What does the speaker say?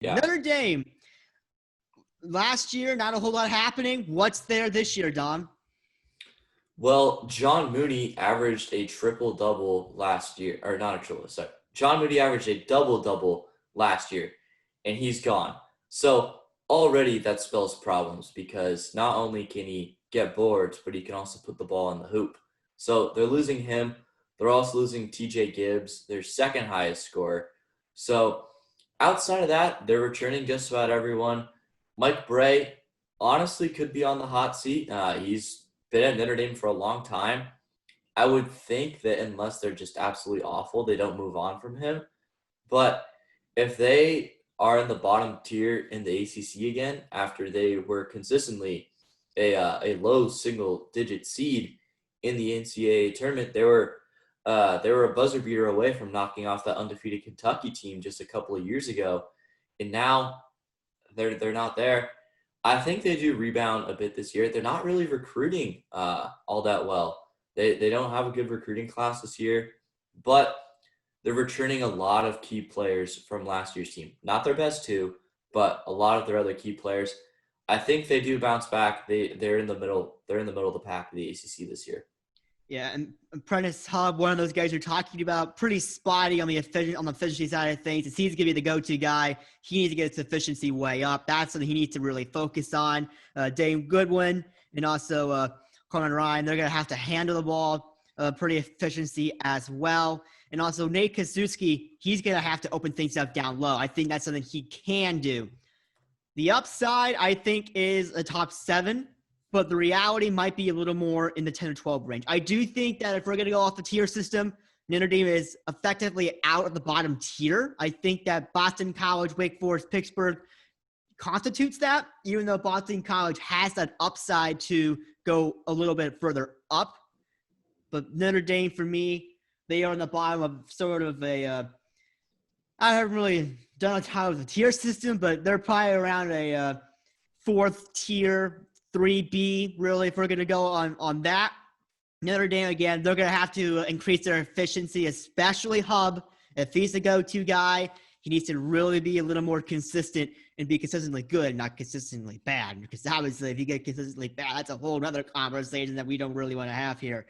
Yeah. Notre Dame, last year, not a whole lot happening. What's there this year, Dom? Well, John Mooney averaged a triple-double last year, or not a triple, sorry. John Mooney averaged a double-double last year, and he's gone. So already that spells problems because not only can he get boards, but he can also put the ball in the hoop. So they're losing him. They're also losing TJ Gibbs, their second highest scorer. So outside of that, they're returning just about everyone. Mike Bray honestly could be on the hot seat. He's been at Notre Dame for a long time. I would think that unless they're just absolutely awful, they don't move on from him. But if they are in the bottom tier in the ACC again, after they were consistently a low single digit seed in the NCAA tournament, they were a buzzer beater away from knocking off that undefeated Kentucky team just a couple of years ago, and now they're not there. I think they do rebound a bit this year. They're not really recruiting all that well. They don't have a good recruiting class this year, but they're returning a lot of key players from last year's team. Not their best two, but a lot of their other key players. I think they do bounce back. They're in the middle. They're in the middle of the pack of the ACC this year. Yeah, and Prentice Hub, one of those guys you're talking about, pretty spotty on the efficiency side of things. It seems to be the go-to guy. He needs to get his efficiency way up. That's something he needs to really focus on. Dame Goodwin and also Conan Ryan, they're going to have to handle the ball pretty efficiency as well. And also Nate Kaczewski, he's going to have to open things up down low. I think that's something he can do. The upside, I think, is a top 7. But the reality might be a little more in the 10 or 12 range. I do think that if we're going to go off the tier system, Notre Dame is effectively out of the bottom tier. I think that Boston College, Wake Forest, Pittsburgh constitutes that, even though Boston College has that upside to go a little bit further up. But Notre Dame, for me, they are on the bottom of sort of I haven't really done a ton of the tier system, but they're probably around a 4th tier, 3B, really, if we're going to go on that. Notre Dame, again, they're going to have to increase their efficiency, especially Hub. If he's the go-to guy, he needs to really be a little more consistent and be consistently good, not consistently bad. Because obviously, if you get consistently bad, that's a whole other conversation that we don't really want to have here.